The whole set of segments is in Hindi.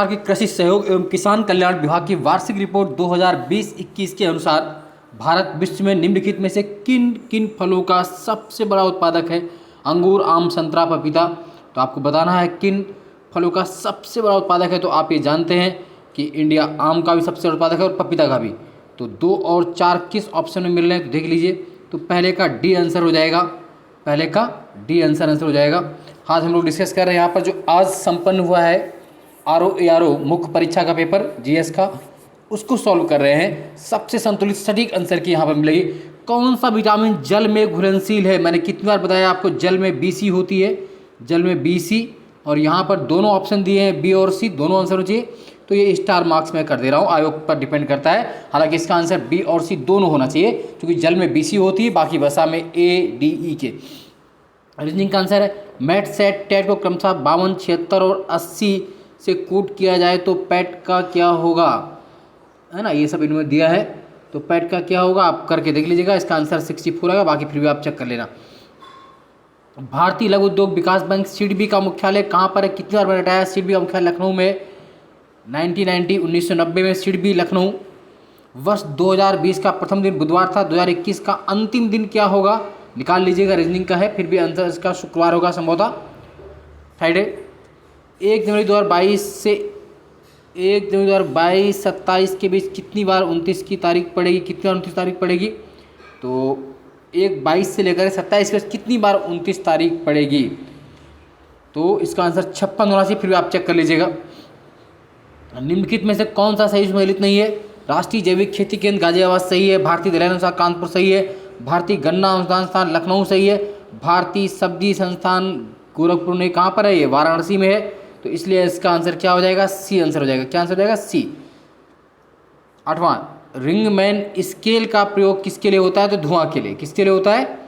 की कृषि सहयोग एवं किसान कल्याण विभाग की वार्षिक रिपोर्ट 2020-21 के अनुसार भारत विश्व में निम्नलिखित में से किन किन फलों का सबसे बड़ा उत्पादक है? अंगूर, आम, संतरा, पपीता। तो आपको बताना है किन फलों का सबसे बड़ा उत्पादक है। तो आप ये जानते हैं कि इंडिया आम का भी सबसे बड़ा उत्पादक है और पपीता का भी। तो 2 और 4 किस ऑप्शन में मिल रहे हैं तो देख लीजिए। तो पहले का डी आंसर हो जाएगा, पहले का डी आंसर हो जाएगा। आज हम लोग डिस्कस कर रहे हैं यहाँ पर जो आज संपन्न हुआ है RO मुख्य परीक्षा का पेपर GS का, उसको सॉल्व कर रहे हैं। सबसे संतुलित सटीक आंसर की यहाँ पर मिलेगी। कौन सा विटामिन जल में घुलनशील है? मैंने कितनी बार बताया आपको, जल में BC होती है, जल में BC, और यहाँ पर दोनों ऑप्शन दिए हैं B और C, दोनों आंसर हो चाहिए। तो ये स्टार मार्क्स में कर दे रहा हूँ, आयोग पर डिपेंड करता है। हालांकि इसका आंसर B और C दोनों होना चाहिए, क्योंकि जल में BC होती है, बाकी वसा में A, D, E के। रीजनिंग का आंसर है मैट सेट टेट को क्रमशः 52, 76 और 80 से कूट किया जाए तो पैट का क्या होगा, है ना। ये सब इन्होंने दिया है, तो पैट का क्या होगा आप करके देख लीजिएगा। इसका आंसर 64 है, बाकी फिर भी आप चेक कर लेना। भारतीय लघु उद्योग विकास बैंक सिडबी का मुख्यालय कहाँ पर है? कितनी बार मैंने बताया, सिडबी का मुख्यालय लखनऊ में। 1990 में सिडबी लखनऊ। वर्ष 2020 का प्रथम दिन बुधवार था। 2021 का अंतिम दिन क्या होगा निकाल लीजिएगा। रीजनिंग का है, फिर भी आंसर इसका शुक्रवार होगा संभवतः, फ्राइडे। 1 जनवरी 2022 से 1 जनवरी 2022 27 के बीच कितनी बार 29 की तारीख पड़ेगी? कितनी बार 29 तारीख पड़ेगी? तो 1/22 से लेकर 27 के बीच कितनी बार 29 तारीख पड़ेगी? तो इसका आंसर 56 होना चाहिए, फिर भी आप चेक कर लीजिएगा। निम्नलिखित में से कौन सा सही सम्मिलित नहीं है? राष्ट्रीय जैविक खेती केंद्र गाजियाबाद सही है, भारतीय दलहन अनुसंधान कानपुर सही है, भारतीय गन्ना अनुसंधान संस्थान लखनऊ सही है, भारतीय सब्जी संस्थान गोरखपुर ने कहाँ पर है? ये वाराणसी में है। तो इसलिए इसका आंसर क्या हो जाएगा? C आंसर हो जाएगा। क्या आंसर हो जाएगा? C। 8वां, रिंगमैन स्केल का प्रयोग किसके लिए होता है? तो धुआं के लिए। किसके लिए होता है?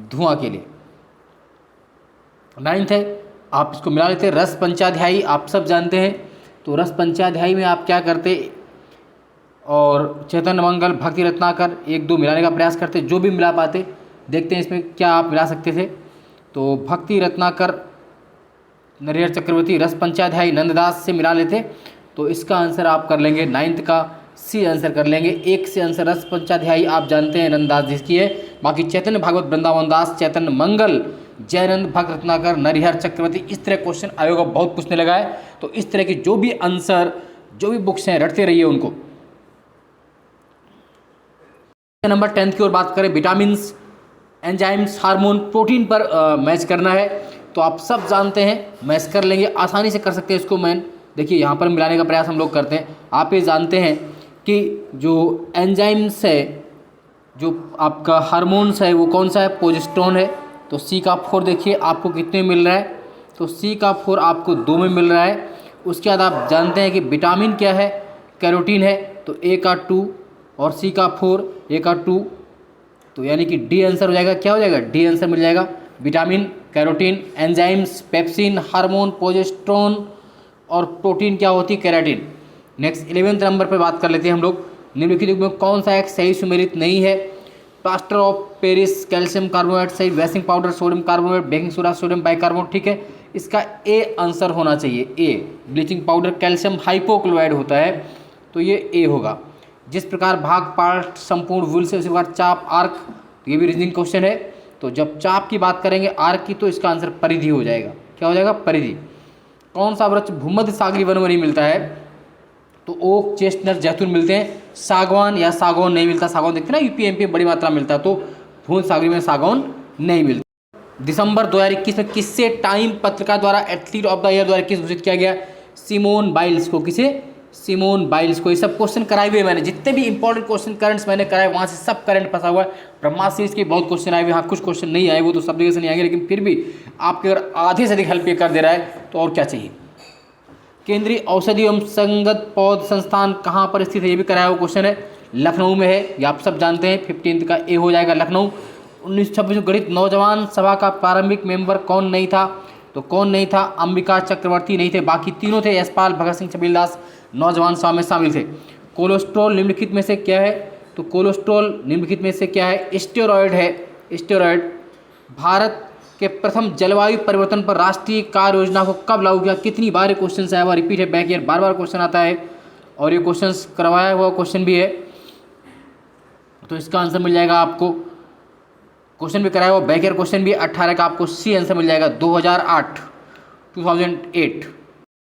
धुआं के लिए। 9th है, आप इसको मिला लेते हैं, रस पंचाध्यायी आप सब जानते हैं। तो रस पंचाध्यायी में आप क्या करते और चैतन्य मंगल, भक्ति रत्नाकर, 1-2 मिलाने का प्रयास करते, जो भी मिला पाते। देखते हैं इसमें क्या आप मिला सकते थे। तो भक्ति रत्नाकर, नरिहर चक्रवर्ती, रस पंचाध्यायी नंददास से मिला लेते, तो इसका आंसर आप कर लेंगे 9th का C आंसर कर लेंगे। 1 से आंसर रस पंचाध्यायी आप जानते हैं नंददास जिसकी है, बाकी चैतन्य भागवत, वृंदावन दास, चैतन्य मंगल, जयनंद, भक्त रत्नाकर, नरिहर चक्रवर्ती। इस तरह क्वेश्चन आयोग बहुत पूछने लगा है। तो इस तरह के जो भी आंसर, जो भी बुक्स हैं, रटते रहिए उनको। नंबर 10 की ओर बात करें, विटामिन्स, एंजाइम्स, हार्मोन, प्रोटीन पर मैच करना है। तो आप सब जानते हैं, मैच कर लेंगे, आसानी से कर सकते हैं इसको। देखिए यहाँ पर मिलाने का प्रयास हम लोग करते हैं। आप ये जानते हैं कि जो एंजाइम्स है, जो आपका हार्मोन्स है, वो कौन सा है? प्रोजेस्टेरोन है। तो C का 4 देखिए आपको कितने मिल रहा है? तो C का 4 आपको 2 में मिल रहा है। उसके बाद आप जानते हैं कि विटामिन क्या है? कैरोटीन है। तो A का 2 और C का 4, A का 2, तो यानी कि D आंसर हो जाएगा। क्या हो जाएगा? D आंसर मिल जाएगा। Vitamin, carotene, enzymes, pepsin, hormone, progesterone और प्रोटीन क्या होती है? केराटिन। नेक्स्ट 11th नंबर पर बात कर लेते हैं हम लोग। निम्नलिखित में कौन सा एक सही सुमेलित नहीं है? Plaster of Paris, calcium carbonate सही, washing powder, sodium carbonate, baking soda, sodium bicarbonate, ठीक है। इसका A आंसर होना चाहिए, A। Bleaching powder calcium hypochloride होता है, तो ये A होगा। जिस प्रकार भाग, पार्ट, संपूर्ण, वुल से उसी प्रकार चाप, आर्क, तो ये भी रीजनिंग क्वेश्चन है। तो जब चाप की बात करेंगे, आर्क की, तो इसका आंसर परिधि हो जाएगा। क्या हो जाएगा? परिधि। कौन सा वृक्ष भूमध्य सागरीय वन में नहीं मिलता है? तो ओक, चेस्टनट, जैतून मिलते हैं। सागवान या सागौन नहीं मिलता। सागौन देखते हैं ना, UP MP बड़ी मात्रा में मिलता है, तो भूमध्य सागरीय में सागौन नहीं मिलता। दिसंबर 2021 में किससे टाइम पत्रिका द्वारा एथलीट ऑफ द ईयर 2021 घोषित किया गया? सिमोन बाइल्स को। किसे? सिमोन बाइल्स को। ये सब क्वेश्चन कराए हुए मैंने, जितने भी इंपॉर्टेंट क्वेश्चन करंट्स मैंने कराए, वहाँ से सब करंट फंसा हुआ है। ब्रह्मास्त्र सीरीज के बहुत क्वेश्चन आए हुए। हाँ, कुछ क्वेश्चन नहीं आए, वो तो सब जगह से नहीं आएंगे, लेकिन फिर भी आपके अगर आधे से अधिक हेल्प ये कर दे रहा है तो और क्या चाहिए। केंद्रीय औषधि एवं संगत पौध संस्थान कहाँ पर स्थित है? ये भी कराया हुआ क्वेश्चन है, लखनऊ में है, ये आप सब जानते हैं। 15th का A हो जाएगा लखनऊ। 1926 गठित नौजवान सभा का प्रारंभिक मेंबर कौन नहीं था? तो कौन नहीं था? अंबिका चक्रवर्ती नहीं थे, बाकी तीनों थे, यशपाल, भगत सिंह, छबीलदास नौजवान सभा में शामिल थे। कोलेस्ट्रॉल निम्नलिखित में से क्या है? तो कोलेस्ट्रॉल निम्नलिखित में से क्या है? स्टेरॉयड है, स्टेरॉयड। भारत कि प्रथम जलवायु परिवर्तन पर राष्ट्रीय कार्य योजना को कब लागू किया? कितनी बार ये क्वेश्चन आया हुआ, रिपीट है, बैक ईयर बार बार क्वेश्चन आता है और ये क्वेश्चन करवाया हुआ क्वेश्चन भी है। तो इसका आंसर मिल जाएगा आपको, क्वेश्चन भी कराया हुआ बैक ईयर क्वेश्चन भी 18 का आपको सी आंसर मिल जाएगा 2008।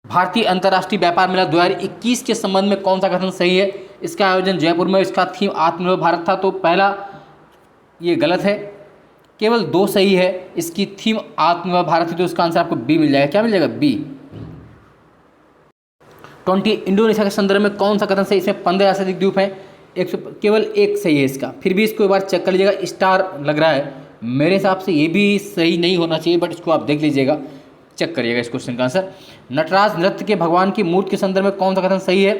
भारतीय अंतर्राष्ट्रीय व्यापार मेला 2021 के संबंध में कौन सा कथन सही है? इसका आयोजन जयपुर में, इसका थीम आत्मनिर्भर भारत था, तो पहला ये गलत है, केवल 2 सही है। इसकी थीम आत्मनिर्भर भारत थी, तो इसका आंसर आपको बी मिल जाएगा। क्या मिल जाएगा? बी। 20 इंडोनेशिया के संदर्भ में कौन सा कथन सही? इसमें 15 से अधिक द्वीप हैं, केवल एक सही है इसका। फिर भी इसको एक बार चेक कर लीजिएगा, स्टार लग रहा है, मेरे हिसाब से ये भी सही नहीं होना चाहिए, बट इसको आप देख लीजिएगा, चेक करिएगा इस क्वेश्चन का आंसर। नटराज नृत्य के भगवान की मूर्ति के संदर्भ में कौन सा कथन सही है?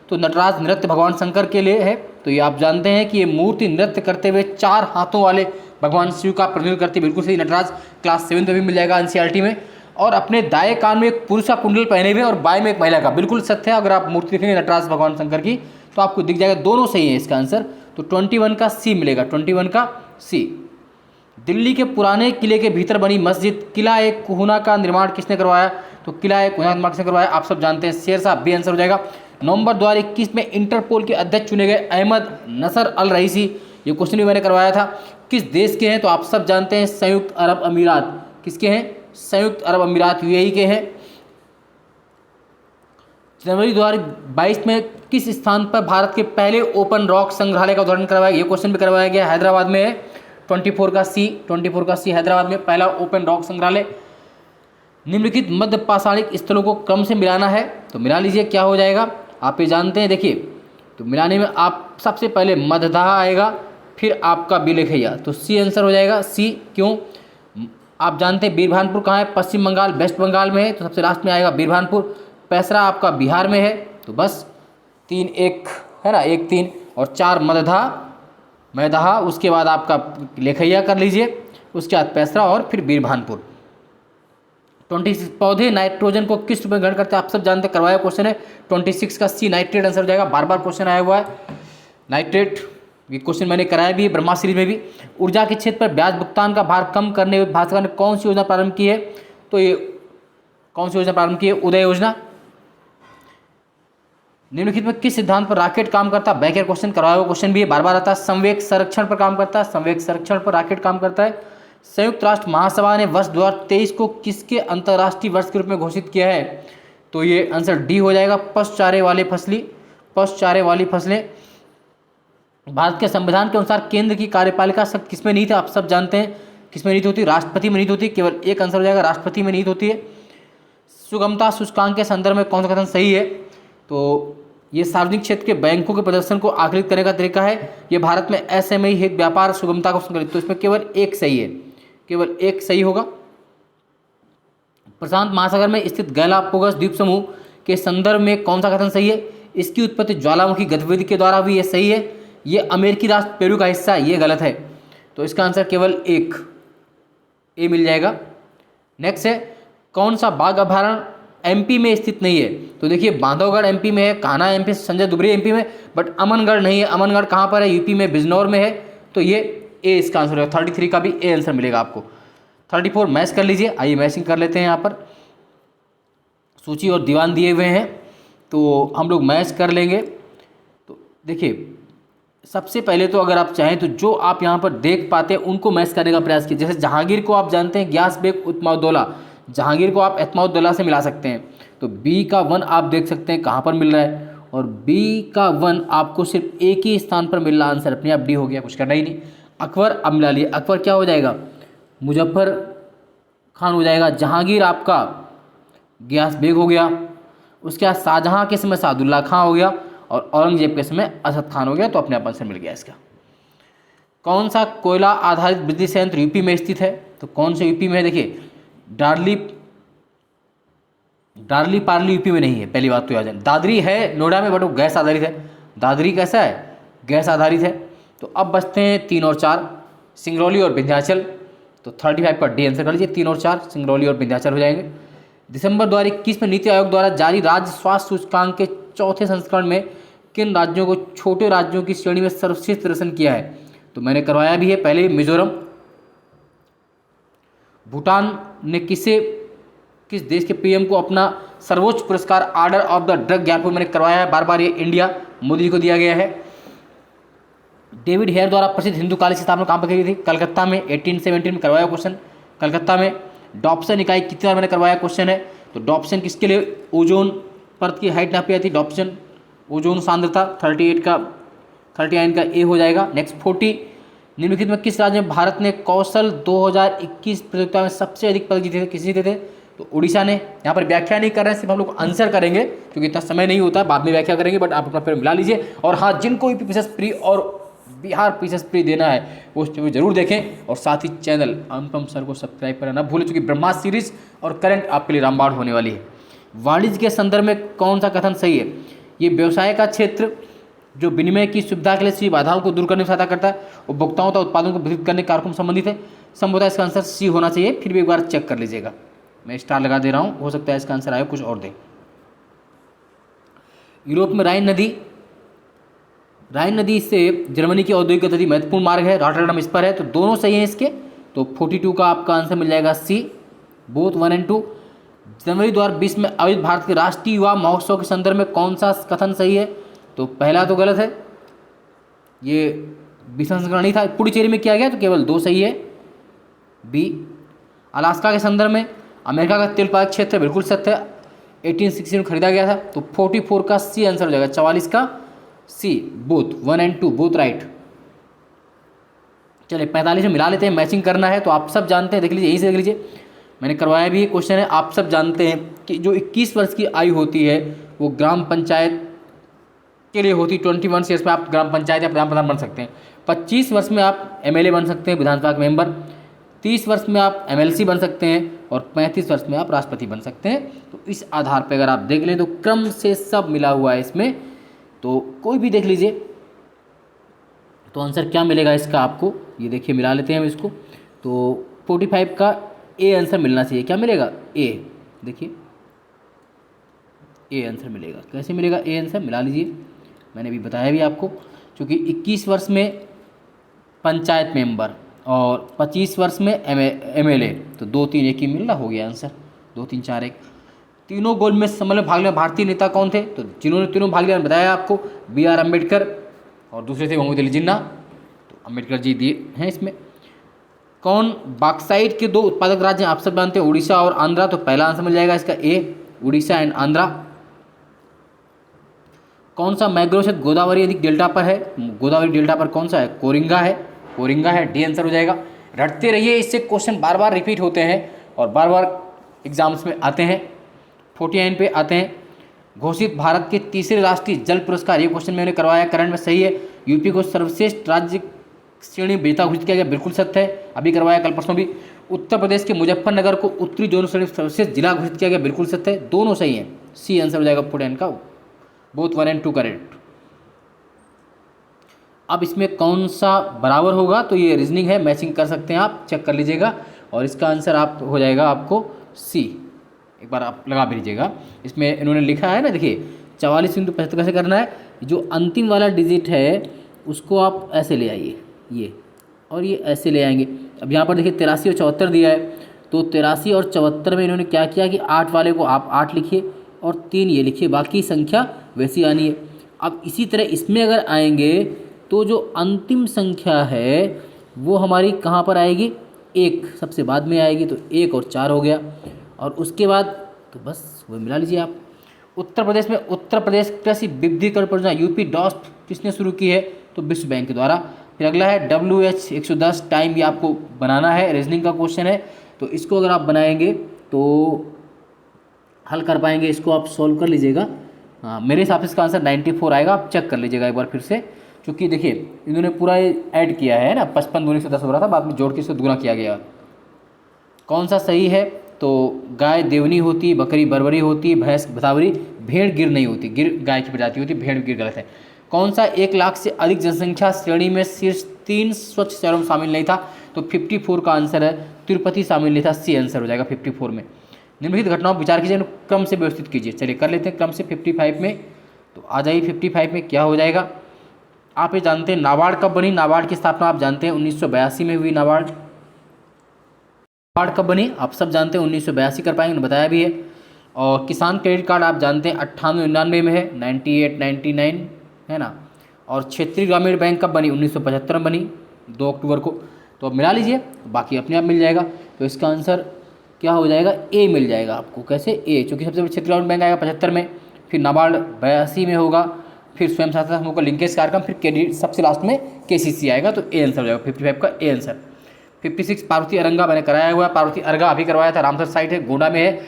तो नटराज नृत्य भगवान शंकर के लिए है, तो ये आप जानते हैं कि ये मूर्ति नृत्य करते हुए 4 हाथों वाले भगवान शिव का प्रतिनिधित्व करती है, बिल्कुल सही। नटराज क्लास 7 में भी मिल जाएगा एनसीईआरटी में। और अपने दाएं कान में एक पुरुष का कुंडल पहने हुए और बाएं में एक महिला का, बिल्कुल सत्य है। अगर आप मूर्ति देखेंगे नटराज भगवान शंकर की तो आपको दिख जाएगा, दोनों सही है इसका आंसर। तो 21 का सी मिलेगा, 21 का सी। दिल्ली के पुराने किले के भीतर बनी मस्जिद किला ए कुहना का निर्माण किसने करवाया? तो किला ए कुहना का निर्माण किसने करवाया? आप सब जानते हैं, शेर साहब, बी आंसर हो जाएगा। नवंबर 2021 में इंटरपोल के अध्यक्ष चुने गए अहमद नसर अल रईसी, ये क्वेश्चन भी मैंने करवाया था, किस देश के हैं? तो आप सब जानते हैं संयुक्त अरब अमीरात। किसके हैं? संयुक्त अरब अमीरात, यूएई के हैं। जनवरी 2022 में किस स्थान पर भारत के पहले ओपन रॉक संग्रहालय का उद्घाटन करवाया गया? ये क्वेश्चन भी करवाया गया, हैदराबाद में है। 24 का सी, 24 का सी, हैदराबाद में पहला ओपन रॉक संग्रहालय। निम्नलिखित मध्य पाषाणिक स्थलों को क्रम से मिलाना है, तो मिला लीजिए, क्या हो जाएगा? आप ये जानते हैं, देखिए, तो मिलाने में आप सबसे पहले मध्यदाह आएगा, फिर आपका बिलखैया, तो सी आंसर हो जाएगा, सी। क्यों? आप जानते हैं बीरभानपुर कहाँ है? पश्चिम बंगाल, वेस्ट बंगाल में है, तो सबसे लास्ट में आएगा बीरभानपुर। पैसरा आपका बिहार में है, तो बस 3-1 है ना, 1-3 और 4 मैदहा, उसके बाद आपका लेखैया कर लीजिए, उसके बाद पैसरा और फिर बीरभानपुर। 26 पौधे नाइट्रोजन को किस रूप में ग्रहण करते हैं? आप सब जानते हैं, करवाया क्वेश्चन है। 26 का सी नाइट्रेट आंसर हो जाएगा, बार बार क्वेश्चन आया हुआ है नाइट्रेट, ये क्वेश्चन मैंने कराया भी है ब्रह्मा सीरीज में भी। ऊर्जा के क्षेत्र पर ब्याज भुगतान का भार कम करने भारत सरकार ने कौन सी योजना प्रारंभ की है? तो ये कौन सी योजना प्रारंभ की है? उदय योजना। निम्नलिखित में किस सिद्धांत पर रॉकेट काम करता है? बैक ईयर क्वेश्चन, करवाया हुआ क्वेश्चन भी है, बार बार आता है। संवेग संरक्षण पर काम करता है, संवेग संरक्षण पर रॉकेट काम करता है। संयुक्त राष्ट्र महासभा ने वर्ष 2023 को किसके अंतर्राष्ट्रीय वर्ष के रूप में घोषित किया है? तो ये आंसर डी हो जाएगा, पशुचारे वाली फसलें। भारत के संविधान के अनुसार केंद्र की कार्यपालिका सब किसमें निहित है? आप सब जानते हैं किसमें निहित होती है? राष्ट्रपति में निहित होती है, केवल एक आंसर हो जाएगा, राष्ट्रपति में निहित होती है। सुगमता सूचकांक के संदर्भ में कौन सा कथन सही है? तो ये सार्वजनिक क्षेत्र के बैंकों के प्रदर्शन को आकलित करने का तरीका है। ये भारत में एसएमई हित व्यापार सुगमता को संकलित, तो इसमें केवल एक सही है, केवल एक सही होगा। प्रशांत महासागर में स्थित गैलापागोस द्वीप समूह के संदर्भ में कौन सा कथन सही है? इसकी उत्पत्ति ज्वालामुखी गतिविधि के द्वारा भी, ये सही है। ये अमेरिकी राष्ट्र पेरू का हिस्सा है, ये गलत है, तो इसका आंसर केवल एक ए मिल जाएगा। नेक्स्ट है, कौन सा बाघ अभयारण्य एमपी में स्थित नहीं है? तो देखिए, बांधवगढ़ एमपी में है, कान्हा एमपी, संजय दुबरी एमपी में, बट अमनगढ़ नहीं है। अमनगढ़ कहाँ पर है? यूपी में, बिजनौर में है, तो ये ए इसका आंसर है। 33 का भी ए आंसर मिलेगा आपको। 34 मैच कर लीजिए, आइए मैचिंग कर लेते हैं। यहाँ पर सूची और दीवान दिए हुए हैं, तो हम लोग मैच कर लेंगे। तो देखिए, सबसे पहले तो अगर आप चाहें तो जो आप यहाँ पर देख पाते हैं उनको मैच करने का प्रयास कीजिए। जैसे जहांगीर को आप जानते हैं ग्यास बेग उतमाउद्दौला, जहांगीर को आप एतमाउद्दौला से मिला सकते हैं, तो बी का 1 आप देख सकते हैं कहाँ पर मिल रहा है, और बी का 1 आपको सिर्फ एक ही स्थान पर मिल रहा, आंसर अपने आप डी हो गया, कुछ करना ही नहीं। अकबर अब मिला लिए, अकबर क्या हो जाएगा? मुजफ्फर खान हो जाएगा। जहांगीर आपका ग्यास बेग हो गया, उसके बाद शाहजहाँ के समय सादुल्ला खां हो गया, और औरंगजेब के समय असद खान हो गया, तो अपने आप आंसर मिल गया इसका। कौन सा कोयला आधारित बिजली संयंत्र यूपी में स्थित है? तो कौन से यूपी में है? देखिए, डार्ली पार्ली यूपी में नहीं है, पहली बात तो याद है। दादरी है नोएडा में, बट वो गैस आधारित है। दादरी कैसा है? गैस आधारित है। तो अब बचते हैं 3 और 4, सिंगरौली और विंध्याचल, तो 35 पर डी आंसर कर लीजिए। 3 और 4 सिंगरौली और विंध्याचल हो जाएंगे। दिसंबर 2021 में नीति आयोग द्वारा जारी राज्य स्वास्थ्य सूचकांक के 4थे संस्करण में किन राज्यों को छोटे राज्यों की श्रेणी में सर्वश्रेष्ठ प्रदर्शन किया है? तो मैंने करवाया भी है पहले, मिजोरम, भूटान ने किस देश के पीएम को अपना सर्वोच्च पुरस्कार ऑर्डर ऑफ द ड्रग ज्ञापन मैंने करवाया है, बार बार ये इंडिया मोदी जी को दिया गया है। डेविड हेयर द्वारा प्रसिद्ध हिंदू कॉलेज की स्थापना कहाँ पर की थी? कलकत्ता में 1817 में करवाया क्वेश्चन, कलकत्ता में। डॉप्सन इकाई कितनी बार मैंने करवाया क्वेश्चन है? तो डॉप्सन किसके लिए? ओजोन परत की हाइट नापी जाती है, डॉप्सन ओजोन सांद्रता 39 का ए हो जाएगा। नेक्स्ट 40, निम्नलिखित में किस राज्य में भारत ने कौशल 2021 प्रतियोगिता में सबसे अधिक पदक जीते थे? किस जीते थे? तो उड़ीसा ने। यहाँ पर व्याख्या नहीं कर रहे हैं, सिर्फ हम लोग आंसर करेंगे क्योंकि इतना समय नहीं होता, बाद में व्याख्या करेंगे, बट आप अपना पेपर मिला लीजिए। और हाँ, जिनको भी पीसीएस प्री और बिहार पीसीएस प्री देना है वो वीडियो जरूर देखें, और साथ ही चैनल अनुपम सर को सब्सक्राइब करना ना भूलें, क्योंकि ब्रह्मास्त्र सीरीज और करंट आपके लिए रामबाण होने वाली है। वाणिज्य के संदर्भ में कौन सा कथन सही है? ये व्यवसाय का क्षेत्र जो विनिमय की सुविधा के लिए सभी बाधाओं को दूर करने में सहायता करता है, उपभोक्ताओं तथा उत्पादों को वितरित करने के कारकों से संबंधित है। संभवतः इसका आंसर सी होना चाहिए, फिर भी एक बार चेक कर लीजिएगा, मैं स्टार लगा दे रहा हूँ, हो सकता है इसका आंसर आए कुछ और दे। यूरोप में राइन नदी से जर्मनी की औद्योगिक गतिविधि महत्वपूर्ण मार्ग है, रॉटरडम इस पर है, तो दोनों सही हैं इसके। तो 42 का आपका आंसर मिल जाएगा सी, बोथ 1 और 2। जनवरी 2020 में आयोजित भारत के राष्ट्रीय युवा महोत्सव के संदर्भ में कौन सा कथन सही है? तो पहला तो गलत है, ये विषम संस्करण नहीं था, पुडुचेरी में किया गया, तो केवल 2 सही है, बी। अलास्का के संदर्भ में अमेरिका का तेल उत्पादक क्षेत्र बिल्कुल सत्य है, 1860 में खरीदा गया था, तो 44 का सी आंसर हो जाएगा, 44 का सी, बोथ 1 और 2 बोथ राइट। चलिए 45 में मिला लेते हैं, मैचिंग करना है, तो आप सब जानते हैं, देख लीजिए, यहीं से देख लीजिए, मैंने करवाया भी क्वेश्चन है। आप सब जानते हैं कि जो 21 वर्ष की आयु होती है वो ग्राम पंचायत के लिए होती है। 21 ईयर्स में आप ग्राम पंचायत या प्रधान प्रधान बन सकते हैं। 25 वर्ष में आप एमएलए बन सकते हैं, विधानसभा के मेंबर। 30 वर्ष में आप एमएलसी बन सकते हैं, और 35 वर्ष में आप राष्ट्रपति बन सकते हैं। तो इस आधार पर अगर आप देख लें तो क्रम से सब मिला हुआ है इसमें, तो कोई भी देख लीजिए, तो आंसर क्या मिलेगा इसका आपको, ये देखिए मिला लेते हैं हम इसको। तो 45 का ए आंसर मिलना चाहिए, क्या मिलेगा? ए, देखिए ए आंसर मिलेगा। कैसे मिलेगा ए आंसर? मिला लीजिए, मैंने अभी बताया भी आपको, क्योंकि 21 वर्ष में पंचायत मेंबर और 25 वर्ष में एमएलए, तो 2 3 1 ही मिलना, हो गया आंसर, 2 3 4 1। तीनों गोल में सम्मेलन में भाग लेने भारतीय नेता कौन थे? तो जिन्होंने तीनों भाग लिया बताया आपको, BR अम्बेडकर, और दूसरे थे मोहम्मद अली जिन्ना, तो अम्बेडकर जी दिए हैं इसमें। कौन बॉक्साइट के 2 उत्पादक राज्य आप सब जानते हैं, उड़ीसा और आंध्रा, तो पहला आंसर मिल जाएगा इसका ए, उड़ीसा एंड आंध्रा। कौन सा मैग्रो क्षेत्र गोदावरी नदी डेल्टा पर है? गोदावरी डेल्टा पर कौन सा है? कोरिंगा है, डी आंसर हो जाएगा। रटते रहिए, इससे क्वेश्चन बार बार रिपीट होते हैं और बार बार एग्जाम्स में आते हैं। 49 पे आते हैं, घोषित भारत के तीसरे राष्ट्रीय जल पुरस्कार, ये क्वेश्चन मैंने करवाया, करंट में सही है। यूपी को सर्वश्रेष्ठ राज्य श्रेणी विजेता घोषित किया गया, बिल्कुल सत्य है, अभी करवाया कल परसों भी। उत्तर प्रदेश के मुजफ्फरनगर को उत्तरी जोन श्रेणी सर्वश्रेष्ठ जिला घोषित किया गया, बिल्कुल सत्य है, दोनों सही हैं, सी आंसर हो जाएगा 49 का, बोथ 1 और 2 करेक्ट। अब इसमें कौन सा बराबर होगा? तो ये रीजनिंग है, मैचिंग कर सकते हैं आप, चेक कर लीजिएगा, और इसका आंसर आप हो जाएगा आपको सी, एक बार आप लगा भी लीजिएगा। इसमें इन्होंने लिखा है ना, देखिए 44 इंटू 75 कैसे करना है, जो अंतिम वाला डिजिट है उसको आप ऐसे ले आइए, ये और ये ऐसे ले आएंगे। अब यहाँ पर देखिए 83 और 74 दिया है, तो 83 और 74 में इन्होंने क्या किया कि 8 वाले को आप 8 लिखिए और 3 ये लिखिए, बाकी संख्या वैसी आनी है। अब इसी तरह इसमें अगर आएंगे तो जो अंतिम संख्या है वो हमारी कहाँ पर आएगी? 1 सबसे बाद में आएगी, तो 1 और 4 हो गया, और उसके बाद तो बस वो मिला लीजिए आप। उत्तर प्रदेश में उत्तर प्रदेश कृषि विविधीकरण परियोजना यूपी डॉस्ट किसने शुरू की है? तो विश्व बैंक के द्वारा। फिर अगला है WH 110 टाइम, ये आपको बनाना है, रीजनिंग का क्वेश्चन है, तो इसको अगर आप बनाएंगे तो हल कर पाएंगे, इसको आप सोल्व कर लीजिएगा। हाँ, मेरे हिसाब से इसका आंसर 94 आएगा, आप चेक कर लीजिएगा एक बार फिर से, क्योंकि देखिए इन्होंने पूरा ऐड किया है ना, 55 दूनी 110 हो रहा था, बाद में जोड़ के इसको दुगुना किया गया। कौन सा सही है? तो गाय देवनी होती, बकरी बरबरी होती, भैंस भतावरी, भेड़ गिर नहीं होती, गिर गाय की प्रजाति होती, भेड़ गिर गलत है। कौन सा 1 लाख से अधिक जनसंख्या श्रेणी में शीर्ष 3 स्वच्छ शहरों में शामिल नहीं था? तो 54 का आंसर है, तिरुपति शामिल नहीं था, सी आंसर हो जाएगा 54 में। निम्नलिखित घटनाओं पर विचार कीजिए, क्रम से व्यवस्थित कीजिए। चलिए कर लेते हैं क्रम से 55 में, तो आ जाइए 55 में क्या हो जाएगा। आप ये जानते हैं नाबार्ड कब बनी? नाबार्ड की स्थापना आप जानते हैं 1982 में हुई नाबार्ड। कार्ड कब बनी आप सब जानते हैं 1982 कर पाएंगे, बताया भी है। और किसान क्रेडिट कार्ड आप जानते हैं 98-99 में है, 98-99 है ना। और क्षेत्रीय ग्रामीण बैंक कब बनी 1975 में बनी 2 अक्टूबर को। तो अब मिला लीजिए, बाकी अपने आप मिल जाएगा। तो इसका आंसर क्या हो जाएगा, ए मिल जाएगा आपको। कैसे, ए, चूँकि सबसे पहले क्षेत्रीय ग्रामीण बैंक आएगा 75 में, फिर नाबार्ड 82 में होगा, फिर स्वयं सहायता समूह का लिंकेज कार्यक्रम, फिर क्रेडिट सबसे लास्ट में केसीसी आएगा। तो ए आंसर हो जाएगा 55 का ए आंसर। 56 पार्वती अरंगा मैंने कराया हुआ है, पार्वती अर्गा अभी करवाया था, रामसर साइट है, गोंडा में है,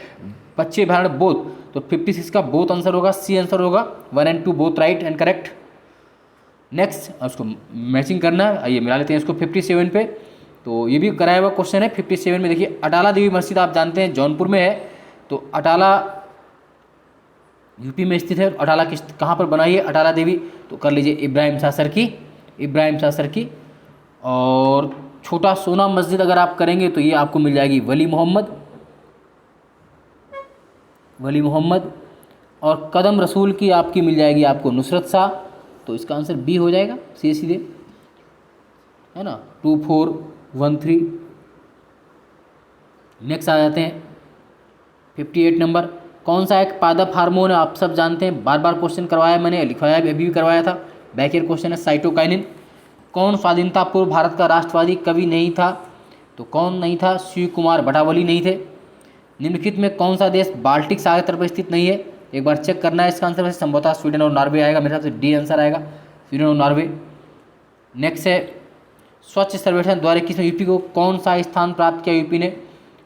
बच्चे भरण बोथ। तो 56 का बोथ आंसर होगा, सी आंसर होगा, 1 and 2 both right and correct. Next उसको मैचिंग करना है, आइए मिला लेते हैं इसको 57 पे। तो ये भी कराया हुआ क्वेश्चन है 57 में। देखिए अटाला देवी मस्जिद आप जानते हैं जौनपुर में है, तो अटाला यूपी में स्थित है। अटाला किस कहाँ पर बनाई है अटाला देवी, तो कर लीजिए इब्राहिम शाह सरकी, इब्राहिम शाह सरकी। और छोटा सोना मस्जिद अगर आप करेंगे तो ये आपको मिल जाएगी वली मोहम्मद, वली मोहम्मद। और कदम रसूल की आपकी मिल जाएगी आपको नुसरत शाह। तो इसका आंसर बी हो जाएगा सीधे सीधे, है ना, 2413। नेक्स्ट आ जाते हैं 58 नंबर। कौन सा एक पादप हार्मोन है आप सब जानते हैं, बार बार क्वेश्चन करवाया मैंने, लिखवाया भी, अभी भी करवाया था, बैक ईयर क्वेश्चन है, साइटोकाइनिन। कौन स्वाधीनता पूर्व भारत का राष्ट्रवादी कवि नहीं था, तो कौन नहीं था, शिव कुमार बटावली नहीं थे। निम्नलिखित में कौन सा देश बाल्टिक सागर तट पर स्थित नहीं है, एक बार चेक करना है। इसका आंसर वैसे संभवतः स्वीडन और नॉर्वे आएगा, मेरे हिसाब से डी आंसर आएगा, स्वीडन और नॉर्वे। नेक्स्ट है स्वच्छ सर्वेक्षण द्वारा किसमें यूपी को कौन सा स्थान प्राप्त किया, यूपी ने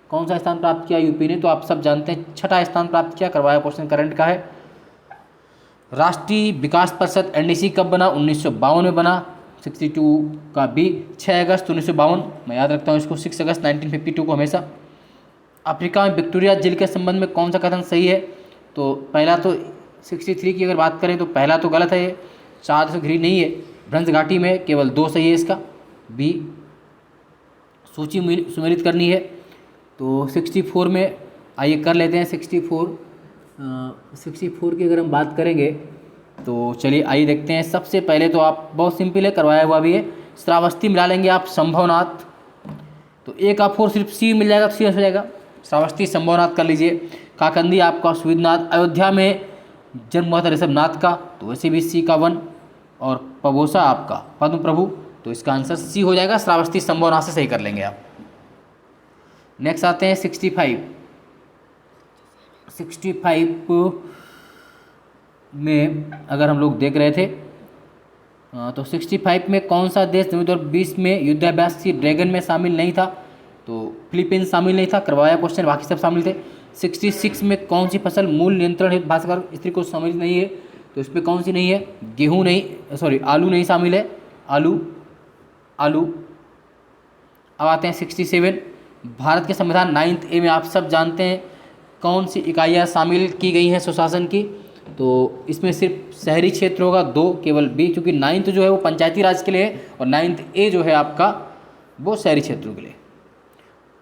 कौन सा स्थान प्राप्त किया यूपी ने, तो आप सब जानते हैं 6ठा स्थान प्राप्त किया, करवाया क्वेश्चन करंट का है। राष्ट्रीय विकास परिषद एनडीसी कब बना 1952 में बना, 62 का बी, 6 अगस्त 1952, मैं याद रखता हूँ इसको, 6 अगस्त 1952 को हमेशा। अफ्रीका में विक्टोरिया झील के संबंध में कौन सा कथन सही है, तो पहला तो 63 की अगर बात करें तो पहला तो गलत है, ये 4 घिरी नहीं है, भ्रंश घाटी में केवल 2 सही है इसका, बी। सूची सुमेलित करनी है तो 64 में आइए कर लेते हैं। 64 की अगर हम बात करेंगे तो चलिए आइए देखते हैं। सबसे पहले तो आप बहुत सिंपल है, करवाया हुआ भी है, श्रावस्ती मिला लेंगे आप, संभवनाथ, तो एक आप 4 सिर्फ सी मिल जाएगा तो सी हो जाएगा, श्रावस्ती संभवनाथ कर लीजिए। काकंदी आपका सुविधनाथ, अयोध्या में जन्म हुआ था ऋषभनाथ का, तो वैसे भी सी का 1। और पबोसा आपका पद्म प्रभु, तो इसका आंसर सी हो जाएगा, श्रावस्ती संभवनाथ से सही कर लेंगे आप। नेक्स्ट आते हैं 65 में अगर हम लोग देख रहे थे तो 65 में कौन सा देश 2020 में युद्धाभ्यास की ड्रैगन में शामिल नहीं था, तो फिलीपींस शामिल नहीं था, करवाया क्वेश्चन, बाकी सब शामिल थे। 66 में कौन सी फसल मूल नियंत्रण हेतु भाषाकार स्त्री को शामिल नहीं है, तो इसमें कौन सी नहीं है, गेहूँ नहीं, सॉरी आलू नहीं शामिल है, आलू। अब आते हैं 67, भारत के संविधान 9th ए में आप सब जानते हैं कौन सी इकाइयाँ शामिल की गई हैं सुशासन की, तो इसमें सिर्फ शहरी क्षेत्र होगा 2, केवल बी, क्योंकि 9th जो है वो पंचायती राज के लिए है और 9th ए जो है आपका वो शहरी क्षेत्रों के लिए।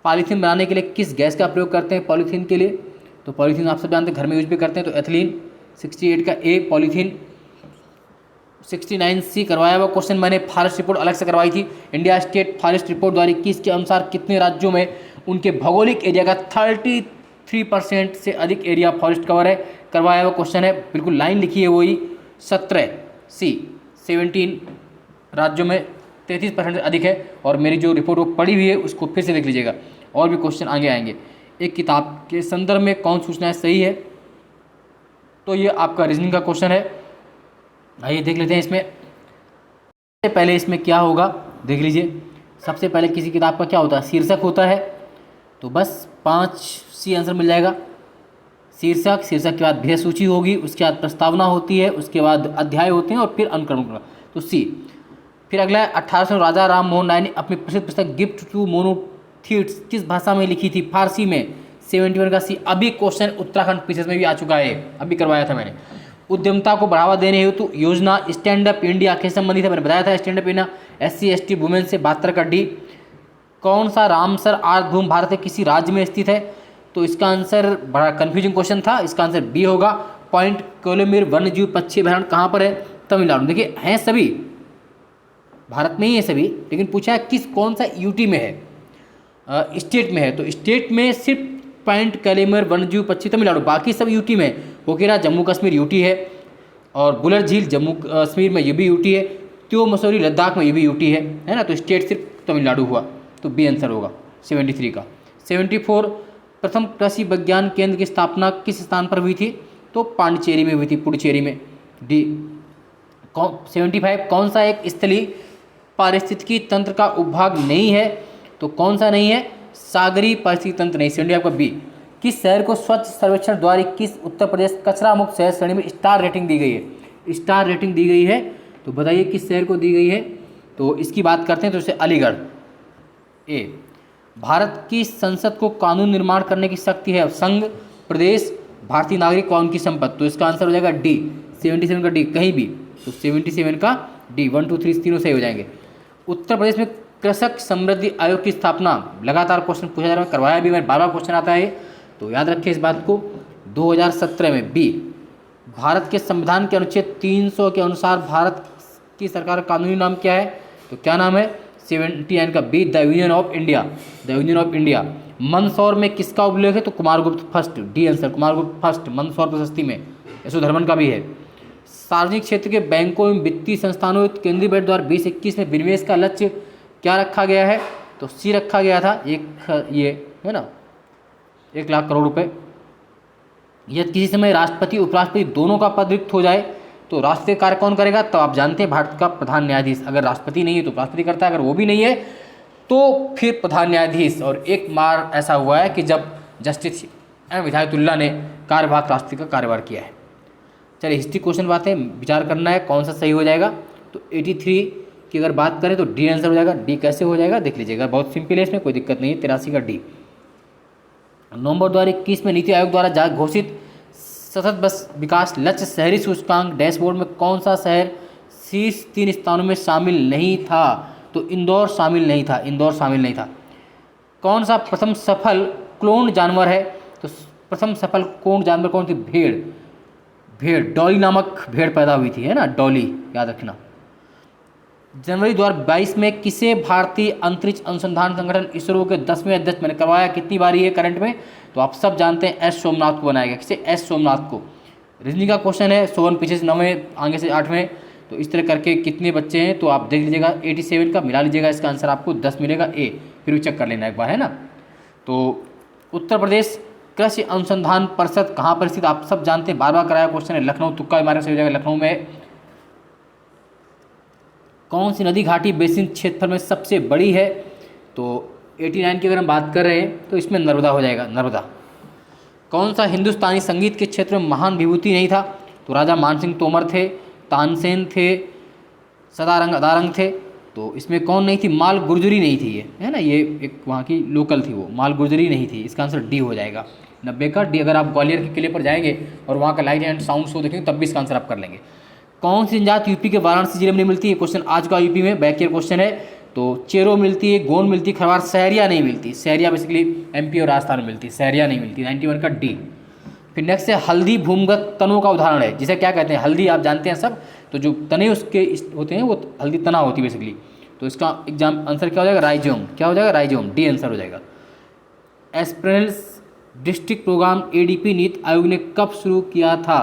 पॉलीथीन बनाने के लिए किस गैस का प्रयोग करते हैं पॉलीथीन के लिए, तो पॉलीथीन आप सब जानते हैं घर में यूज भी करते हैं, तो एथिलीन। 68 का ए पॉलीथीन। 69 सी करवाया हुआ क्वेश्चन मैंने, फॉरेस्ट रिपोर्ट अलग से करवाई थी, इंडिया स्टेट फॉरेस्ट रिपोर्ट 2021 के अनुसार कितने राज्यों में उनके भौगोलिक एरिया का 33% से अधिक एरिया फॉरेस्ट कवर है, करवाया हुआ क्वेश्चन है, बिल्कुल लाइन लिखी है वही, 17 सी 17 राज्यों में 33% से अधिक है। और मेरी जो रिपोर्ट वो पड़ी हुई है उसको फिर से देख लीजिएगा, और भी क्वेश्चन आगे आएंगे। एक किताब के संदर्भ में कौन सूचनाएं सही है, तो ये आपका रीजनिंग का क्वेश्चन है, आइए देख लेते हैं। इसमें सबसे पहले इसमें क्या होगा देख लीजिए। सबसे पहले किसी किताब का क्या होता है, शीर्षक होता है, तो बस 5 सी आंसर मिल जाएगा। शीर्षक के बाद विषय सूची होगी, उसके बाद प्रस्तावना होती है, उसके बाद अध्याय होते हैं और फिर अनुक्रम, तो सी। फिर अगला है 1800 राजा राम मोहन राय ने अपनी प्रसिद्ध पुस्तक गिफ्ट टू मोनोथीट्स किस भाषा में लिखी थी, फारसी में, 71 का सी। अभी क्वेश्चन उत्तराखंड पीसीएस में भी आ चुका है, अभी करवाया था मैंने। उद्यमता को बढ़ावा देने हेतु योजना स्टैंड अप इंडिया के संबंधित है, मैंने बताया था, stand up India SC/ST women से 72 का डी। कौन सा रामसर आर्द्रभूमि भारत के किसी राज्य में स्थित है, तो इसका आंसर बड़ा कन्फ्यूजिंग क्वेश्चन था, इसका आंसर बी होगा, पॉइंट कोलोमिर वन्यजीव पक्षी अभयारण्य कहाँ पर है, तमिलनाडु। देखिए हैं सभी भारत में ही है सभी, लेकिन पूछा है किस कौन सा यूटी में है, स्टेट में है, तो स्टेट में सिर्फ पॉइंट कैलेमर वन्यजीव पक्षी तमिलनाडु, बाकी सब यूटी में। पोकेरा जम्मू कश्मीर यूटी है, और बुलर झील जम्मू कश्मीर में ये भी यूटी है, त्यो मसूरी लद्दाख में ये भी यूटी है ना। तो स्टेट सिर्फ तमिलनाडु हुआ, तो बी आंसर होगा 73 का। 74 प्रथम कृषि विज्ञान केंद्र की स्थापना किस स्थान पर हुई थी? तो पांडिचेरी में हुई थी, पुडुचेरी में। डी। 75 कौन सा एक स्थलीय पारिस्थितिकी तंत्र का उपभाग नहीं है? तो कौन सा नहीं है? सागरीय पारिस्थितिकी तंत्र नहीं। 75 का बी। किस शहर को स्वच्छ सर्वेक्षण द्वारा 21 उत्तर प्रदेश कचरा मुक्त शहर श्रेणी में स्टार रेटिंग दी गई है? स्टार रेटिंग दी गई है, तो बताइए किस शहर को दी गई है? तो इसकी बात करते हैं तो इसे अलीगढ़। ए। भारत की संसद को कानून निर्माण करने की शक्ति है? संघ, प्रदेश, भारतीय नागरिक व उनकी संपत्ति। तो इसका आंसर हो जाएगा डी, 77 का डी, कहीं भी। तो 77 का डी, 1 2 3 तीनों सही हो जाएंगे। उत्तर प्रदेश में कृषक समृद्धि आयोग की स्थापना, लगातार क्वेश्चन पूछा जा रहा है, करवाया भी, मैं बार बार क्वेश्चन आता है, तो याद रखिए इस बात को। 2017 में। बी। भारत के संविधान के अनुच्छेद 300 के अनुसार भारत की सरकार का कानूनी नाम क्या है? तो क्या नाम है? 79 का B, the union of India. The union of India. Mandsaur में किसका उल्लेख है? तो Kumaragupta first, D answer, Kumaragupta first Mandsaur प्रशस्ति में। यशोधर्मन का भी है। सार्वजनिक क्षेत्र के बैंकों एवं वित्तीय संस्थानों केंद्रीय बजट द्वारा 2021 में विनिवेश का लक्ष्य क्या रखा गया है? तो सी रखा गया था, ये है ना, 1 लाख करोड़ रुपए। यदि किसी समय राष्ट्रपति उपराष्ट्रपति दोनों का पद रिक्त हो जाए तो राष्ट्रीय कार्य कौन करेगा? तो आप जानते हैं भारत का प्रधान न्यायाधीश। अगर राष्ट्रपति नहीं है तो राष्ट्रपति करता है, अगर वो भी नहीं है तो फिर प्रधान न्यायाधीश। और एक बार ऐसा हुआ है कि जब जस्टिस एम विधायतुल्ला ने कार्यवाहक राष्ट्रपति का कार्यभार किया है। चलिए हिस्ट्री क्वेश्चन बातें विचार करना है कौन सा सही हो जाएगा। तो 83 की अगर बात करें तो डी आंसर हो जाएगा। डी कैसे हो जाएगा देख लीजिएगा, बहुत सिंपल है, इसमें कोई दिक्कत नहीं है। 83 का डी। नवंबर 2021 में नीति आयोग द्वारा घोषित सतत बस विकास लक्ष्य शहरी सूचकांक डैशबोर्ड में कौन सा शहर शीर्ष 3 स्थानों में शामिल नहीं था? तो इंदौर शामिल नहीं था, इंदौर शामिल नहीं था। कौन सा प्रथम सफल क्लोन जानवर है? तो प्रथम सफल क्लोन जानवर कौन थी? भेड़। भेड़, डॉली नामक भेड़ पैदा हुई थी, है ना, डॉली, याद रखना। जनवरी 2022 में किसे भारतीय अंतरिक्ष अनुसंधान संगठन इसरो के 10वें अध्यक्ष मैंने करवाया? कितनी बारी है करंट में? तो आप सब जानते हैं एस सोमनाथ को बनाया गया। किसे? एस सोमनाथ को। रीजनिंग का क्वेश्चन है, 101 पीछे से 9वें आगे से 8वें, तो इस तरह करके कितने बच्चे हैं तो आप देख लीजिएगा। 87 का मिला लीजिएगा, इसका आंसर आपको 10 मिलेगा ए, फिर भी चेक कर लेना एक बार, है ना। तो उत्तर प्रदेश कृषि अनुसंधान परिषद कहाँ पर स्थित? आप सब जानते हैं, बार बार कराया क्वेश्चन है। लखनऊ, तुक्का हमारे से हो जाएगा, लखनऊ में। कौन सी नदी घाटी बेसिन क्षेत्रफल में सबसे बड़ी है? तो 89 की अगर हम बात कर रहे हैं तो इसमें नर्मदा हो जाएगा, नर्मदा। कौन सा हिंदुस्तानी संगीत के क्षेत्र में महान विभूति नहीं था? तो राजा मानसिंह तोमर थे, तानसेन थे, सदारंग अदारंग थे। तो इसमें कौन नहीं थी? माल गुर्जरी नहीं थी, ये है ना, ये एक वहाँ की लोकल थी, वो माल गुर्जरी नहीं थी। इसका आंसर डी हो जाएगा, 90 का डी। अगर आप ग्वालियर के किले पर जाएंगे और वहाँ का लाइट एंड साउंड शो देखेंगे तब भी इसका आंसर आप कर लेंगे। कौन सी जनजाति यूपी के वाराणसी जिले में नहीं मिलती है? क्वेश्चन आज का यूपी में बैक ईयर क्वेश्चन है। तो चेरो मिलती है, गोंड मिलती है, खरवार, सहरिया नहीं मिलती। सहरिया बेसिकली एमपी और राजस्थान में मिलती है, सहरिया नहीं मिलती। 91 का डी। फिर नेक्स्ट है हल्दी भूमिगत तनों का उदाहरण है, जिसे क्या कहते हैं? हल्दी आप जानते हैं सब, तो जो तने उसके होते हैं वो हल्दी तना होती है बेसिकली। तो इसका एग्जाम आंसर क्या हो जाएगा? राइजोम। क्या हो जाएगा? राइजोम, डी आंसर हो जाएगा। Aspirants district programme ADP NITI Aayog ने कब शुरू किया था?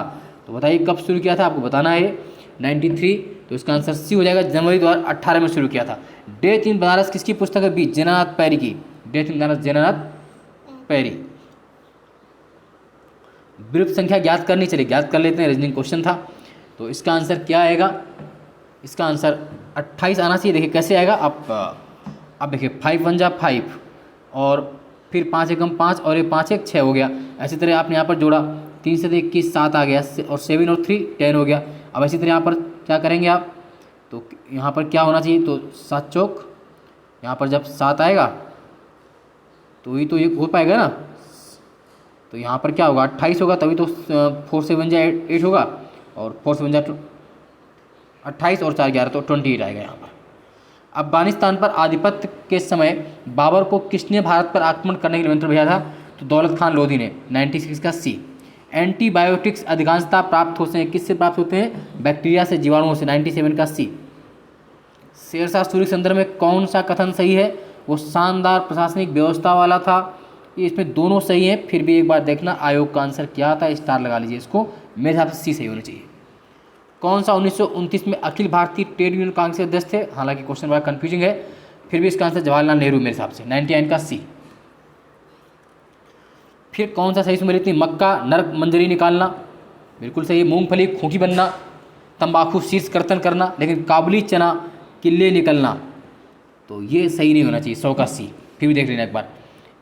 तो बताइए कब शुरू किया था, आपको बताना है। 93, तो इसका आंसर सी हो जाएगा, जनवरी 2018 में शुरू किया था। डेथ इन बनारस किसकी पुस्तक है? बी, जैनानाथ पैरी की। डेथ इन बनारस जैनानाथ पैरी। विलुप्त संख्या ज्ञात करनी, चलिए ज्ञात कर लेते हैं, रीजनिंग क्वेश्चन था। तो इसका आंसर क्या आएगा? इसका आंसर 28 आना चाहिए। देखिए कैसे आएगा, आप देखिए 5 1 जा 5 और फिर 5 एकम 5 और ये 5 1 6 हो गया। ऐसी तरह आपने यहाँ पर जोड़ा, 3 से 21 7 आ गया, और 7 और 3 10 हो गया। अब इसी तरह यहाँ पर क्या करेंगे आप? तो यहाँ पर क्या होना चाहिए? तो 7 चौक, यहाँ पर जब 7 आएगा तो ही तो ये हो पाएगा ना। तो यहाँ पर क्या होगा? 28 होगा, तभी तो 4 से 1 जा 8 होगा, और 4 से 1 जा 28 और 4 11, तो 28 आएगा यहाँ पर। अफगानिस्तान पर आधिपत्य के समय बाबर को किसने भारत पर आक्रमण करने के लिए निमंत्रण भेजा था? तो दौलत खान लोधी ने। 96 का सी। एंटीबायोटिक्स अधिकांशतः प्राप्त होते हैं, किससे प्राप्त होते हैं? बैक्टीरिया से, जीवाणुओं से। 97 का सी। शेरशाह सूरी के संदर्भ में कौन सा कथन सही है? वो शानदार प्रशासनिक व्यवस्था वाला था। ये इसमें दोनों सही हैं, फिर भी एक बार देखना आयोग का आंसर क्या था, स्टार लगा लीजिए इसको, मेरे हिसाब से सी सही होना चाहिए। कौन सा 1929 में अखिल भारतीय ट्रेड यूनियन कांग्रेस के अध्यक्ष थे? हालांकि क्वेश्चन बड़ा कन्फ्यूजिंग है, फिर भी इसका आंसर जवाहरलाल नेहरू मेरे हिसाब से, 99 का सी। फिर कौन सा सही सुमेलित थी? मक्का नरक मंजरी निकालना, बिल्कुल सही। मूंगफली खोखी बनना, तंबाकू शीर्ष कर्तन करना, लेकिन काबुली चना किले निकलना, तो ये सही नहीं होना चाहिए, 100 का सी। फिर भी देख लेना एक बार।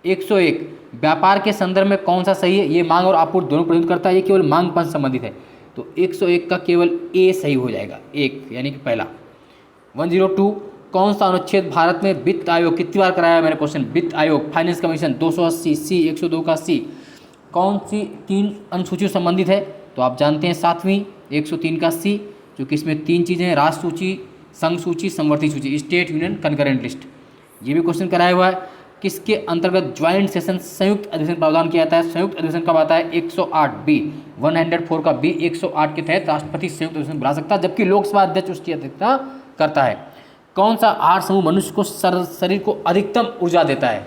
101 व्यापार के संदर्भ में कौन सा सही है? ये मांग और आपूर्ति दोनों प्रदर्शित करता है, ये केवल मांग पक्ष संबंधित है, तो 101 का केवल ए सही हो जाएगा, एक यानी कि पहला। 102 कौन सा अनुच्छेद भारत में वित्त आयोग, कितनी बार कराया मैंने क्वेश्चन, वित्त आयोग फाइनेंस कमीशन, 280 सी, 102 का सी। कौन सी 3 अनुसूचियों संबंधित है? तो आप जानते हैं 7वीं, 103 का सी, जो कि इसमें 3 चीज़ें हैं, राष्ट्र सूची, संघ सूची, समवर्ती सूची, स्टेट यूनियन कंकरेंट लिस्ट। ये भी क्वेश्चन कराया हुआ है। किसके अंतर्गत ज्वाइंट सेशन संयुक्त अधिवेशन प्रावधान किया जाता है? संयुक्त अधिवेशन कब आता है? 108 बी, 104 का बी, 108 के तहत राष्ट्रपति संयुक्त अधिवेशन बुला सकता है, जबकि लोकसभा अध्यक्ष उसकी अध्यक्षता करता है। कौन सा आहार समूह मनुष्य को शरीर को अधिकतम ऊर्जा देता है?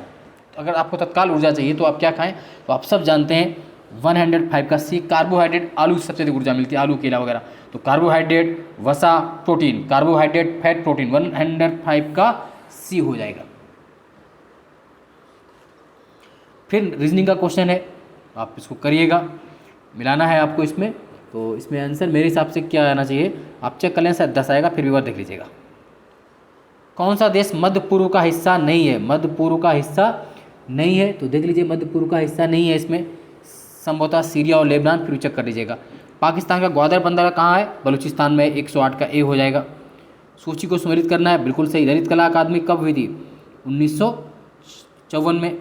तो अगर आपको तत्काल ऊर्जा चाहिए तो आप क्या खाएं? तो आप सब जानते हैं 105 का सी, कार्बोहाइड्रेट, आलू से सबसे अधिक ऊर्जा मिलती है, आलू केला वगैरह। तो कार्बोहाइड्रेट, वसा, प्रोटीन, कार्बोहाइड्रेट, फैट, प्रोटीन, 105 का सी हो जाएगा। फिर रीजनिंग का क्वेश्चन है, आप इसको करिएगा, मिलाना है आपको इसमें। तो इसमें आंसर मेरे हिसाब से क्या आना चाहिए, आप चेक कर लें, शायद 10 आएगा, फिर भी बार देख लीजिएगा। कौन सा देश मध्य पूर्व का हिस्सा नहीं है? मध्य पूर्व का हिस्सा नहीं है, तो देख लीजिए मध्य पूर्व का हिस्सा नहीं है इसमें, संभवतः सीरिया और लेबनान, फिर चेक कर लीजिएगा। पाकिस्तान का ग्वादर बंदरगाह कहाँ है? बलूचिस्तान में, 108 का ए हो जाएगा। सूची को सम्मिलित करना है, बिल्कुल सही। ललित कला अकादमी कब हुई थी? 1954 में,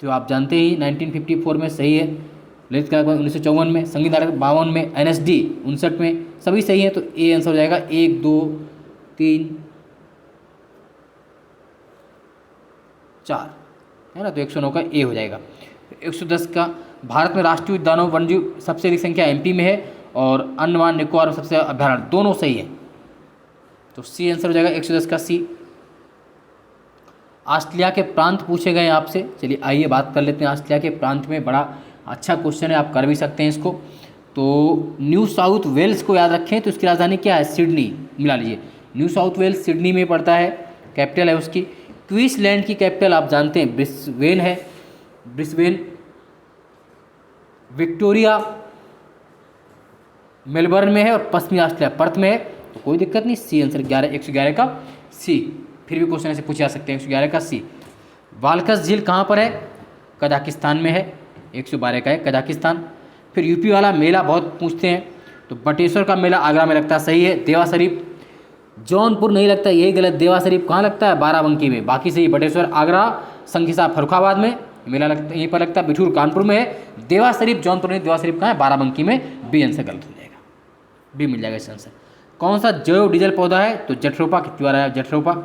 तो आप जानते ही 1954 में सही है। ललित कला अकादमी 1954 में, संगीत नाटक 52 में, NSD 59 में, सभी सही है, तो ए आंसर हो जाएगा। 1 2 3 4 है ना, तो 109 का ए हो जाएगा। 110 का भारत में राष्ट्रीय उद्यानों वन्यजीव सबसे अधिक संख्या MP में है, और अंडमान निकोबार में सबसे अभ्यारण्य, दोनों सही है, तो सी आंसर हो जाएगा 110 का सी। ऑस्ट्रेलिया के प्रांत पूछे गए आपसे, चलिए आइए बात कर लेते हैं ऑस्ट्रेलिया के प्रांत में। बड़ा अच्छा क्वेश्चन है, आप कर भी सकते हैं इसको। तो न्यू साउथ वेल्स को याद रखें, तो इसकी राजधानी क्या है? सिडनी, मिला लीजिए। न्यू साउथ वेल्स सिडनी में पड़ता है, कैपिटल है उसकी। क्वींसलैंड की कैपिटल आप जानते हैं ब्रिस्बेन है, ब्रिस्बेन। विक्टोरिया मेलबर्न में है, और पश्चिमी ऑस्ट्रेलिया पर्थ में है, तो कोई दिक्कत नहीं, सी आंसर 111 का सी। फिर भी क्वेश्चन ऐसे पूछे जा सकते हैं, 111 का सी। वालकस झील कहाँ पर है? कजाकिस्तान में है, 112 का है कजाकिस्तान। फिर यूपी वाला मेला बहुत पूछते हैं, तो बटेश्वर का मेला आगरा में लगता है, सही है। देवा शरीफ जौनपुर नहीं लगता, यही गलत। देवा शरीफ कहाँ लगता है? बाराबंकी में, बाकी सही। बटेश्वर आगरा, संखिसा फर्रुखाबाद में मेला लगता, यहीं पर लगता है। बिठूर कानपुर में है। देवा शरीफ जौनपुर में, देवा शरीफ कहाँ है? बाराबंकी में, बी आंसर गलत हो जाएगा, बी मिल जाएगा इस आंसर। कौन सा जैव डीजल पौधा है? तो जठरोपा, कितनी बार आया जठरोपा।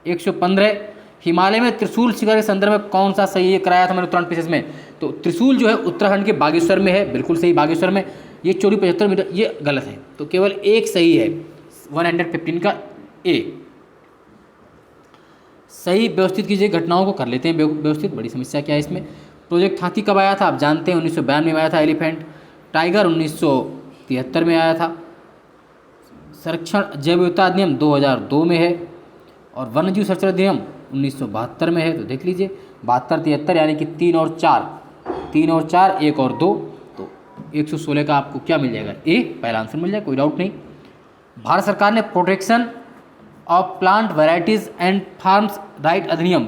115 हिमालय में त्रिशूल शिखर के संदर्भ में कौन सा सही है? कराया था मैंने उत्तराखंड पीसेस में, तो त्रिशूल जो है उत्तराखंड के बागेश्वर में है, बिल्कुल सही, बागेश्वर में। ये 74 मीटर, ये गलत है, तो केवल एक सही है, 115 का ए। सही व्यवस्थित कीजिए, घटनाओं को कर लेते हैं व्यवस्थित, बड़ी समस्या क्या है इसमें। प्रोजेक्ट हाथी कब आया था? आप जानते हैं 1992 में आया था। एलिफेंट टाइगर 1973 में आया था। संरक्षण जैव विविधता अधिनियम 2002 में है, और वन्यजीव संरक्षण अधिनियम 1972 में है, तो देख लीजिए 72 73 यानी कि 3 और 4, 1 और 2, तो 116 का आपको क्या मिल जाएगा? ए, पहला आंसर मिल जाएगा, कोई डाउट नहीं। भारत सरकार ने protection of plant varieties and farms right अधिनियम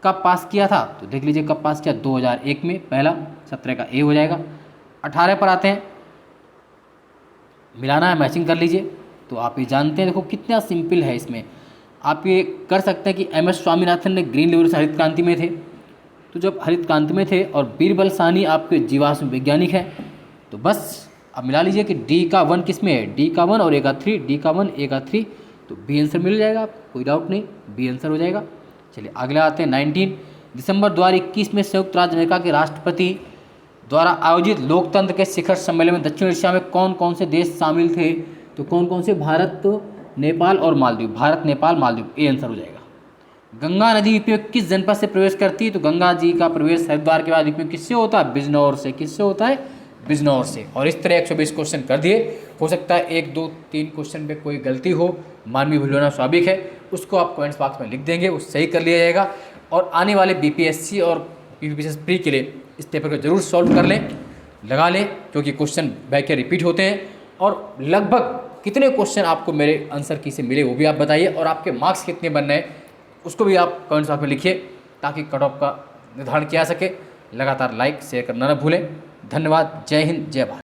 कब पास किया था? तो देख लीजिए कब पास किया, 2001 में, पहला। 17 का ए हो जाएगा। 18 पर आते हैं, मिलाना है, मैचिंग कर लीजिए। तो आप ये जानते हैं, देखो कितना सिंपल है इसमें, आप ये कर सकते हैं कि MS स्वामीनाथन ने ग्रीन रेवोल्यूशन हरित क्रांति में थे, तो जब हरित क्रांति में थे, और बीरबल साहनी आपके जीवाश्म वैज्ञानिक हैं, तो बस अब मिला लीजिए कि डी का 1 किस में है? डी का 1 और ए का 3, डी का 1 ए का 3, तो बी आंसर मिल जाएगा आपको, कोई डाउट नहीं, बी आंसर हो जाएगा। चलिए अगले आते हैं 19 दिसंबर 2021 में संयुक्त राज्य अमेरिका के राष्ट्रपति द्वारा आयोजित लोकतंत्र के शिखर सम्मेलन में दक्षिण एशिया में कौन कौन से देश शामिल थे? तो कौन कौन से? भारत, नेपाल और मालदीव, भारत, नेपाल, मालदीव, ए आंसर हो जाएगा। गंगा नदी यूपी में किस जनपद से प्रवेश करती है? तो गंगा जी का प्रवेश हरिद्वार के बाद यूपी में किससे होता है? बिजनौर से। किससे होता है? बिजनौर से। और इस तरह 120 क्वेश्चन कर दिए। हो सकता है 1 2 3 क्वेश्चन पे कोई गलती हो, मानवीय भूल होना स्वाभाविक है, उसको आप कमेंट्स बॉक्स में लिख देंगे, उस सही कर लिया जाएगा। और आने वाले बीपीएससी और यूपीएससी प्री के लिए इस पेपर को जरूर सॉल्व कर लें, लगा लें, क्योंकि क्वेश्चन बैक के रिपीट होते हैं। और लगभग कितने क्वेश्चन आपको मेरे आंसर की से मिले वो भी आप बताइए, और आपके मार्क्स कितने बन रहे हैं उसको भी आप कमेंट्स बॉक्स में लिखिए, ताकि कट ऑफ का निर्धारण किया जा सके। लगातार लाइक शेयर करना न भूलें। धन्यवाद। जय हिंद, जय भारत।